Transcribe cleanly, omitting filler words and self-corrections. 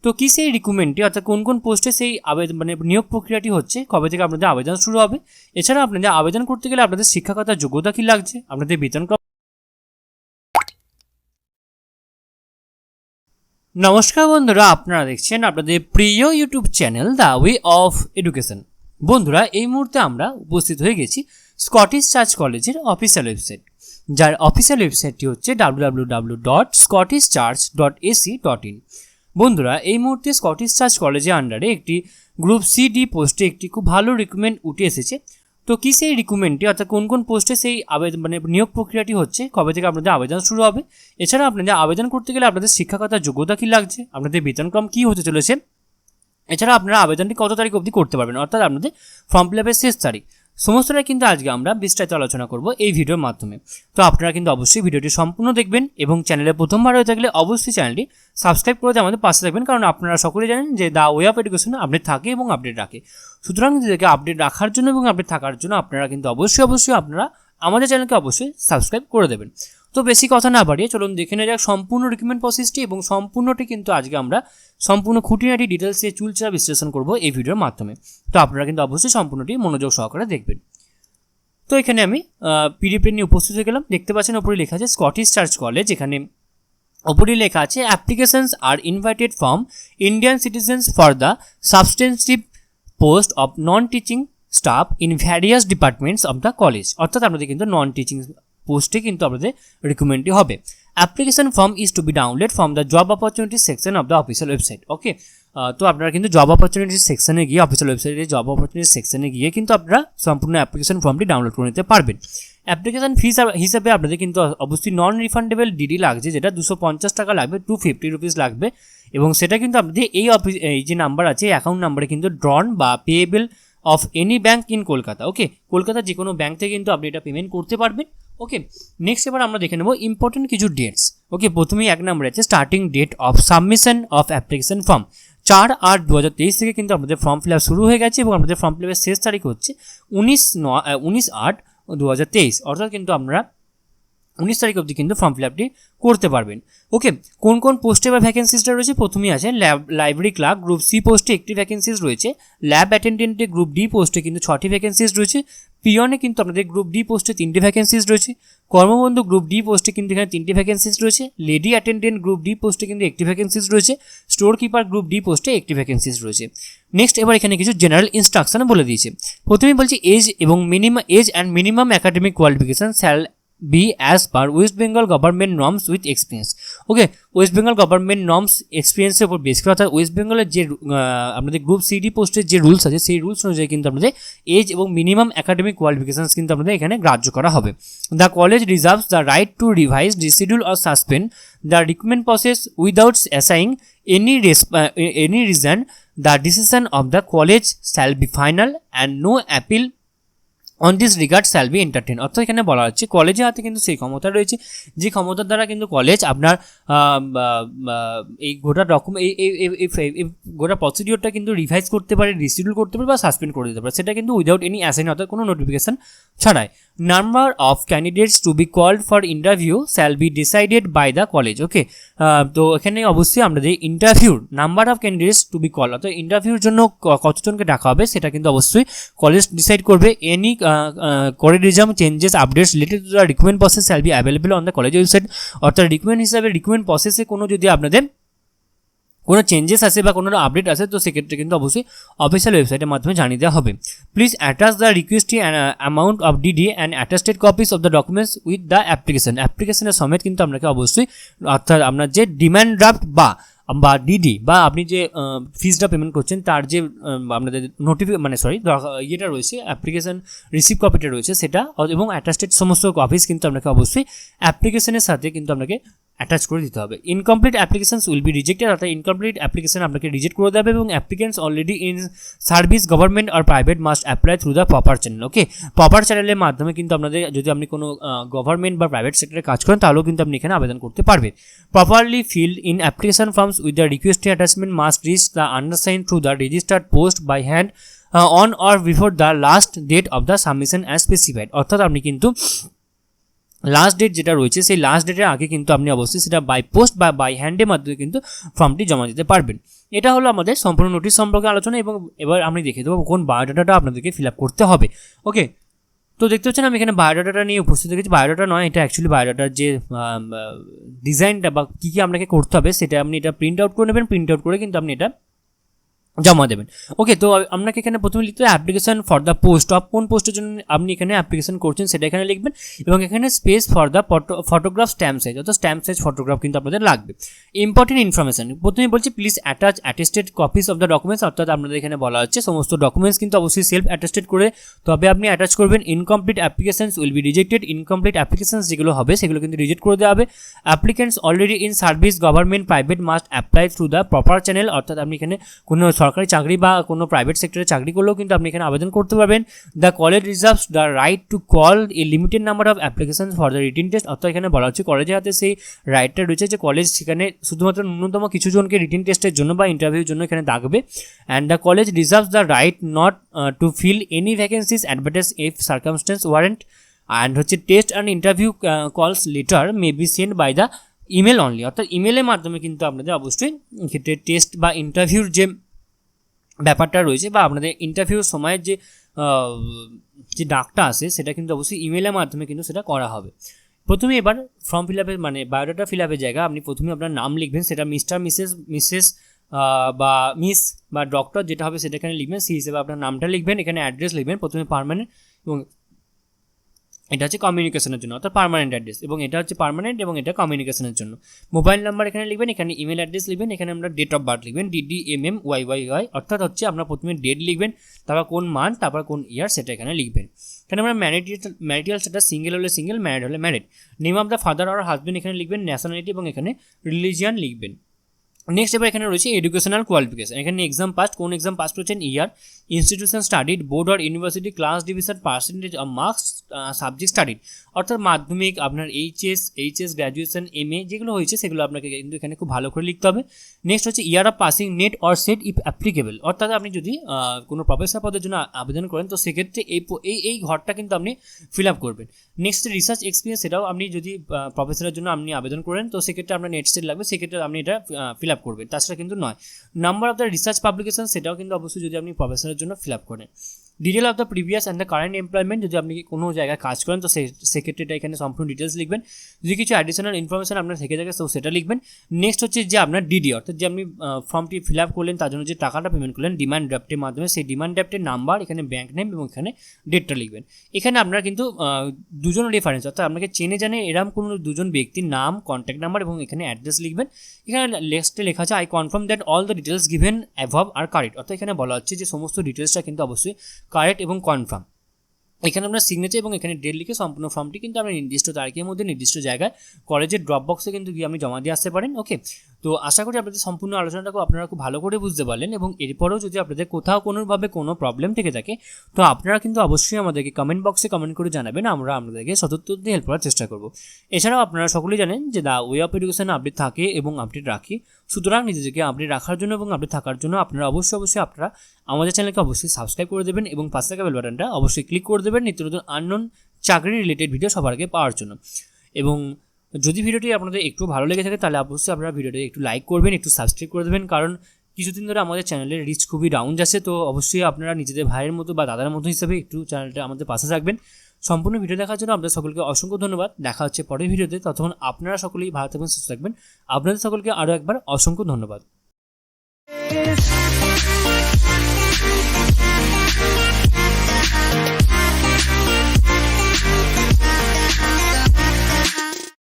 তো কি সেই রিক্রুটমেন্টটি অর্থাৎ কোন কোন পোস্টে সেই আবেদন মানে নিয়োগ প্রক্রিয়াটি হচ্ছে, কবে থেকে আপনাদের আবেদন শুরু হবে, এছাড়া আপনাদের আবেদন করতে গেলে আপনাদের শিক্ষাগত যোগ্যতা কী লাগছে, আপনাদের বেতন। নমস্কার বন্ধুরা, আপনারা দেখছেন আপনাদের প্রিয় YouTube channel the way of education. বন্ধুরা, এই মুহূর্তে আমরা উপস্থিত হয়ে গেছি স্কটিশ চার্চ কলেজের অফিসিয়াল ওয়েবসাইট, যার অফিসিয়াল ওয়েবসাইটটি হচ্ছে www.scottishchurch.ac.in। বন্ধুরা, এই মুহূর্তে স্কটিশ চার্চ কলেজের আন্ডারে একটি গ্রুপ সি-ডি পোস্টে একটি খুব ভালো রিক্রুটমেন্ট উঠে এসেছে। তো কি সেই রিক্রুটমেন্টটি অর্থাৎ কোন কোন পোস্টে সেই আবেদন মানে নিয়োগ প্রক্রিয়াটি হচ্ছে, কবে থেকে আপনাদের আবেদন শুরু হবে, এছাড়া আপনাদের আবেদন করতে গেলে আপনাদের শিক্ষাগত যোগ্যতা কী লাগছে, আপনাদের বেতনক্রম কী হতে চলেছে, এছাড়া আপনারা আবেদনটি কত তারিখ অবধি করতে পারবেন, অর্থাৎ আপনাদের ফর্ম ফিল আপের শেষ তারিখ, সমস্তটাই কিন্তু আজকে আমরা বিস্তারিত আলোচনা করব এই ভিডিওর মাধ্যমে। তো আপনারা কিন্তু অবশ্যই ভিডিওটি সম্পূর্ণ দেখবেন এবং চ্যানেলে প্রথমবার হয়ে থাকলে অবশ্যই চ্যানেলটি সাবস্ক্রাইব করে আমাদের পাশে থাকবেন, কারণ আপনারা সকলেই জানেন যে the way of education update থাকে এবং আপডেট রাখে। সুতরাং নিজেদেরকে আপডেট রাখার জন্য এবং আপডেট থাকার জন্য আপনারা কিন্তু অবশ্যই আপনারা আমাদের চ্যানেলকে অবশ্যই সাবস্ক্রাইব করে দেবেন। তো বেশি কথা না বাড়িয়ে চলুন দেখে নেওয়া যাক সম্পূর্ণ রিক্রুটমেন্ট প্রসেসটি, এবং সম্পূর্ণটি কিন্তু আজকে আমরা সম্পূর্ণ খুঁটিনাটি ডিটেলসে চুলচেরা বিশ্লেষণ করব এই ভিডিওর মাধ্যমে। তো আপনারা কিন্তু অবশ্যই সম্পূর্ণটি মনোযোগ সহকারে দেখবেন। তো এখানে আমি পিডিএফ নিয়ে উপস্থিত হয়ে গেলাম। দেখতে পাচ্ছেন ওপরে লেখা আছে স্কটিশ চার্চ কলেজ, এখানে ওপরে লেখা আছে applications are invited from Indian citizens for the substantive post of non teaching staff in various departments of the college, অর্থাৎ আপনাদের কিন্তু নন টিচিং পোস্টে কিন্তু আপনাদের রিক্রুটমেন্টটি হবে। Application form is to be download from the job opportunity section of the official website. Okay, তো আপনারা কিন্তু জব অপরচুনিটি সেকশনে গিয়ে অফিসিয়াল ওয়েবসাইটে জব অপরচুনিটি সেকশনে গিয়ে কিন্তু আপনারা সম্পূর্ণ অ্যাপ্লিকেশন ফর্মটি ডাউনলোড করে নিতে পারবেন। অ্যাপ্লিকেশন ফিস হিসাবে আপনাদের কিন্তু অবশ্যই নন রিফান্ডেবল ডিডি লাগছে, যেটা 250 টাকা লাগবে, 250 রুপিস লাগবে, এবং সেটা কিন্তু আপনাদের এই যে নাম্বার আছে অ্যাকাউন্ট নাম্বারে কিন্তু ড্রন বা payable of any bank in Kolkata. Okay, কলকাতার যে কোনো ব্যাঙ্ক থেকে কিন্তু আপনি এটা পেমেন্ট করতে পারবেন। ওকে, নেক্সট এবার আমরা দেখে নেব ইম্পর্টেন্ট কিছু ডেটস। ওকে, প্রথমেই এক নম্বরে আছে starting date of submission of application form. 4/8/2023 থেকে কিন্তু আপনাদের ফর্ম ফিল আপ শুরু হয়ে গেছে এবং আপনাদের ফর্ম ফিল আপের শেষ তারিখ হচ্ছে 19/8/2023, অর্থাৎ কিন্তু আপনারা 19 তারিখ অবধি কিন্তু ফর্ম ফিল আপটি করতে পারবেন। ওকে, কোন কোন পোস্টে বা ভ্যাকেন্সিসটা রয়েছে, প্রথমেই আছে লাইব্রেরি ক্লার্ক গ্রুপ সি পোস্টে একটি ভ্যাকেন্সিস রয়েছে, ল্যাব অ্যাটেন্ডেন্টে গ্রুপ ডি পোস্টে কিন্তু 6টি ভ্যাকেন্সিস রয়েছে, পিয়নে কিন্তু আপনাদের গ্রুপ ডি পোস্টে 3টি ভ্যাকেন্সিস রয়েছে, কর্মবন্ধু গ্রুপ ডি পোস্টে কিন্তু এখানে 3টি ভ্যাকেন্সিস রয়েছে, লেডি অ্যাটেন্ডেন্ট গ্রুপ ডি পোস্টে কিন্তু 1টি ভ্যাকেন্সিস রয়েছে, স্টোর কিপার গ্রুপ ডি পোস্টে 1টি ভ্যাকেন্সিস রয়েছে। নেক্সট এবার এখানে কিছু জেনারেল ইনস্ট্রাকশন বলে দিয়েছে। প্রথমেই বলছি এজ এবং age and minimum academic qualification shall be as per West Bengal government norms with experience। Okay, West Bengal government norms এক্সপিরিয়েন্সের উপর বেস করে, অর্থাৎ ওয়েস্ট বেঙ্গলের যে আপনাদের গ্রুপ সিডি পোস্টের যে রুলস আছে সেই রুলস অনুযায়ী কিন্তু আপনাদের এজ এবং মিনিমাম একাডেমিক কোয়ালিফিকেশানস কিন্তু আপনাদের এখানে গ্রাহ্য করা হবে। The college reserves the right to revise, reschedule or suspend the recruitment process without assigning any reason. The decision of the college shall be final and no appeal on this regard shall be entertain. অর্থাৎ এখানে বলা হচ্ছে কলেজের হাতে কিন্তু সেই ক্ষমতা রয়েছে যে ক্ষমতার দ্বারা কিন্তু কলেজ আপনার এই গোটা গোটা প্রসিডিওরটা কিন্তু রিভাইজ করতে পারে, রিশিডিউল করতে পারে বা সাসপেন্ড করে দিতে পারে, সেটা কিন্তু উইদাউট এনি অ্যাসাইন অর্থাৎ কোনো নোটিফিকেশন ছাড়াই। Number of candidates to be called for interview shall be decided by the college. Okay, তো এখানে অবশ্যই আমাদের ইন্টারভিউর number of candidates to be call, অর্থাৎ ইন্টারভিউর জন্য কতজনকে ডাকা হবে সেটা কিন্তু অবশ্যই কলেজ ডিসাইড করবে। Any corridism changes updates related to the recruitment process shall be available on the college website। অর্থাৎ রিক্রুটমেন্ট প্রসেসে কোনো যদি আপনাদের কোনো চেঞ্জেস আসে বা কোনো আপডেট আসে তো সেক্ষেত্রে কিন্তু অবশ্যই অফিসিয়াল ওয়েবসাইটের মাধ্যমে জানিয়ে দেওয়া হবে। Please attach the requisite amount of DD and attested copies of the documents with the অ্যাপ্লিকেশনের সমেত কিন্তু আপনাকে অবশ্যই, অর্থাৎ আপনার যে ডিম্যান্ড ড্রাফট বা ডিডি বা আপনি যে ফিসটা পেমেন্ট করছেন তার যে আপনাদের ইয়েটা রয়েছে, অ্যাপ্লিকেশন রিসিভ কপিটা রয়েছে সেটা এবং অ্যাটাস্টেড সমস্ত কপিস কিন্তু আপনাকে অবশ্যই অ্যাপ্লিকেশনের সাথে কিন্তু আপনাকে অ্যাটাচ করে দিতে হবে। Incomplete applications will be rejected, অর্থাৎ ইনকমপ্লিট অ্যাপ্লিকেশন আপনাকে রিজেক্ট করে দেবে এবং applicants already in service government আর private must apply through the proper channel. Okay, proper চ্যানেলের মাধ্যমে কিন্তু আপনাদের যদি আপনি কোনো গভর্নমেন্ট বা প্রাইভেট সেক্টরে কাজ করেন তাহলেও কিন্তু আপনি এখানে আবেদন করতে পারবেন। Properly filled in application forms with the requested attachment must reach the undersign through the registered post by hand on or before the last date of the submission as specified. অর্থাৎ আপনি কিন্তু লাস্ট ডেট যেটা রয়েছে সেই last ডেটের আগে কিন্তু আপনি অবশ্যই সেটা বাই পোস্ট বা বাই হ্যান্ডের মাধ্যমে কিন্তু ফর্মটি জমা দিতে পারবেন। এটা হলো আমাদের সম্পূর্ণ নোটিশ সম্পর্কে আলোচনা, এবং এবার আমি দেখে দেবো কোন বায়োডাটাটা আপনাদেরকে ফিল আপ করতে হবে। ওকে, তো দেখতে পাচ্ছেন আমি এখানে বায়োডাটাটা নিয়ে উপস্থিত হয়েছি। বায়োডাটা নয়, এটা অ্যাকচুয়ালি বায়োডাটার যে ডিজাইনটা বা কী কী আপনাকে করতে হবে সেটা আপনি এটা প্রিন্ট আউট করে নেবেন। প্রিন্ট আউট করে কিন্তু আপনি এটা জমা দেবেন। ওকে, তো আপনাকে এখানে প্রথমে লিখতে হবে application for the post of, কোন পোস্টের জন্য আপনি এখানে অ্যাপ্লিকেশন করছেন সেটা এখানে লিখবেন, এবং এখানে space for the photograph stamp size, অর্থাৎ স্ট্যাম্প সাইজ ফটোগ্রাফ কিন্তু আপনাদের লাগবে। ইম্পর্টেন্ট ইনফরমেশন প্রথমে বলছি please attach attested copies of the documents, অর্থাৎ আপনাদের এখানে বলা হচ্ছে সমস্ত ডকুমেন্টস কিন্তু অবশ্যই সেলফ অ্যাটেস্টেড করে তবে আপনি অ্যাটাচ করবেন। Incomplete applications will be rejected, incomplete applications যেগুলো হবে সেগুলো কিন্তু রিজেক্ট করে দেওয়া হবে। Applicants already in service government private must apply through the proper channel, অর্থাৎ আপনি এখানে কোনো সরকারি চাকরি বা কোনো প্রাইভেট সেক্টরে চাকরি করলেও কিন্তু আপনি এখানে আবেদন করতে পারবেন। The college reserves the right to call a limited number of application for the written test, অর্থাৎ এখানে বলা হচ্ছে কলেজের হাতে সেই রাইটটা রয়েছে যে কলেজ সেখানে শুধুমাত্র ন্যূনতম কিছু জনকে রিটিন টেস্টের জন্য বা ইন্টারভিউর জন্য এখানে ডাকবে। And the college reserves the right not to fill any vacancies advertise if circumstances warrant, and হচ্ছে test and interview calls letter may be send by the email only, অর্থাৎ ইমেলের মাধ্যমে কিন্তু আপনাদের অবশ্যই ক্ষেত্রে টেস্ট বা ইন্টারভিউর যে ব্যাপারটা রয়েছে বা আপনাদের ইন্টারভিউর সময়ের যে ডাকটা আসে সেটা কিন্তু অবশ্যই ইমেলের মাধ্যমে কিন্তু সেটা করা হবে। প্রথমে এবার ফর্ম ফিল আপের মানে বায়োডাটা ফিল আপের জায়গা আপনি প্রথমে আপনার নাম লিখবেন, সেটা মিস্টার মিসেস বা মিস বা ডক্টর যেটা হবে সেটা এখানে লিখবেন, সেই হিসেবে আপনার নামটা লিখবেন। এখানে অ্যাড্রেস লিখবেন প্রথমে পার্মানেন্ট, এবং এটা হচ্ছে কমিউনিকেশনের জন্য, অর্থাৎ পার্মানেন্ট অ্যাড্রেস, এবং এটা হচ্ছে পার্মানেন্ট এবং এটা কমিউনিকেশনের জন্য। মোবাইল নাম্বার এখানে লিখবেন, এখানে ইমেল অ্যাড্রেস লিখবেন, এখানে আমরা ডেট অফ বার্থ লিখবেন DDMMYYY, অর্থাৎ হচ্ছে আপনার প্রথমে ডেট লিখবেন, তারপর কোন মান্থ, তারপর কোন ইয়ার সেটা এখানে লিখবেন। এখানে আমরা ম্যারিটাল স্ট্যাটাস সিঙ্গেল হলে সিঙ্গেল, ম্যারিড হলে married. Name of the father আর হাজব্যান্ড এখানে লিখবেন, ন্যাশনালিটি এবং এখানে রিলিজিয়ান লিখবেন। নেক্সট এবার এখানে রয়েছে এডুকেশনাল কোয়ালিফিকেশন, এখানে এক্সাম পাস্ট, কোন এক্সাম পাস করেছেন, ইয়ার, ইনস্টিটিউশন স্টাডিড, বোর্ড আর university, class division, percentage of marks, subject studied, অর্থাৎ মাধ্যমিক আপনার এইচএস গ্র্যাজুয়েশন MA যেগুলো হয়েছে সেগুলো আপনাকে কিন্তু এখানে খুব ভালো করে লিখতে হবে। নেক্সট হচ্ছে year of passing, net or set if applicable, অর্থাৎ আপনি যদি কোনো প্রফেসর পদের জন্য আবেদন করেন তো সেক্ষেত্রে এই ঘরটা কিন্তু আপনি ফিল আপ করবেন। নেক্সট রিসার্চ এক্সপিরিয়েন্স, সেটাও আপনি যদি প্রফেসরের জন্য আপনি আবেদন করেন তো সেক্ষেত্রে আপনার নেট সেট লাগবে, সেক্ষেত্রে আপনি এটা ফিল আপ করবেন, তাছাড়া কিন্তু নয়। Number of the research publication, সেটাও কিন্তু অবশ্যই যদি আপনি প্রফেসরের জন্য ফিল আপ করেন। Detail of the previous and the current employment, যদি আপনি কোনো জায়গায় কাজ করেন তো সেক্ষেত্রে এটা এখানে সম্পূর্ণ ডিটেলস লিখবেন। যদি কিছু অ্যাডিশনাল ইনফরমেশন আপনার থেকে থাকে তো সেটা লিখবেন। নেক্সট হচ্ছে যে আপনার DD, অর্থাৎ যে আপনি ফর্মটি ফিল আপ করলেন তার জন্য যে টাকাটা পেমেন্ট করলেন ডিমান্ড ড্রাফটের মাধ্যমে, সেই ডিমান্ড ড্রাফটের নাম্বার, এখানে ব্যাঙ্ক নেম এবং এখানে ডেটটা লিখবেন। এখানে আপনারা কিন্তু দুজন রেফারেন্স, অর্থাৎ আপনাকে চেনে জানে এরকম কোনো দুজন ব্যক্তির নাম, কন্ট্যাক্ট নাম্বার এবং এখানে অ্যাড্রেস লিখবেন। এখানে নেক্সটে লেখা আছে I confirm that all the details given above are correct, অর্থাৎ এখানে বলা হচ্ছে যে সমস্ত ডিটেলসটা কিন্তু অবশ্যই কারেক্ট এবং কনফার্ম। এখানে আপনার সিগনেচার এবং এখানে ডেট লিখে সম্পূর্ণ ফর্মটি কিন্তু আপনি নির্দিষ্ট তারিখের মধ্যে নির্দিষ্ট জায়গায় কলেজের ড্রপ বক্সে কিন্তু গিয়ে আপনি জমা দিয়ে আসতে পারেন। ওকে, তো আশা করি আপনাদের সম্পূর্ণ আলোচনাটাকে আপনারা খুব ভালো করে বুঝতে পারলেন, এবং এরপরেও যদি আপনাদের কোথাও কোনোভাবে কোনো প্রবলেম থেকে থাকে তো আপনারা কিন্তু অবশ্যই আমাদেরকে কমেন্ট বক্সে কমেন্ট করে জানাবেন, আমরা আপনাদেরকে সদুত্তর দিয়ে হেল্প করার চেষ্টা করব। এছাড়াও আপনারা সকলেই জানেন যে the way of education update থাকে এবং আপডেট রাখি, সুতরাং নিজেদেরকে আপডেট রাখার জন্য এবং আপডেট থাকার জন্য আপনারা অবশ্যই আপনারা আমাদের চ্যানেলকে অবশ্যই সাবস্ক্রাইব করে দেবেন এবং পাশে থাকা বেল বাটনটা অবশ্যই ক্লিক করে দেবেন নিত্য নতুন আননোন চাকরি রিলেটেড ভিডিও সবার আগে পাওয়ার জন্য। এবং যদি ভিডিওটি আপনাদের একটু ভালো লেগে থাকে তাহলে অবশ্যই আপনারা ভিডিওটি একটু লাইক করবেন, একটু সাবস্ক্রাইব করে দেবেন, কারণ কিছুদিন ধরে আমাদের চ্যানেলের রিচ খুবই ডাউন যাচ্ছে। তো অবশ্যই আপনারা নিজেদের ভাইয়ের মতো বা দাদার মতো হিসেবে একটু চ্যানেলটা আমাদের পাশে থাকবেন। সম্পূর্ণ ভিডিও দেখার জন্য আপনাদের সকলকে অসংখ্য ধন্যবাদ। দেখা হচ্ছে পরের ভিডিওতে, ততক্ষণ আপনারা সকলেই ভালো থাকবেন, সুস্থ থাকবেন। আপনাদের সকলকে আরও একবার অসংখ্য ধন্যবাদ।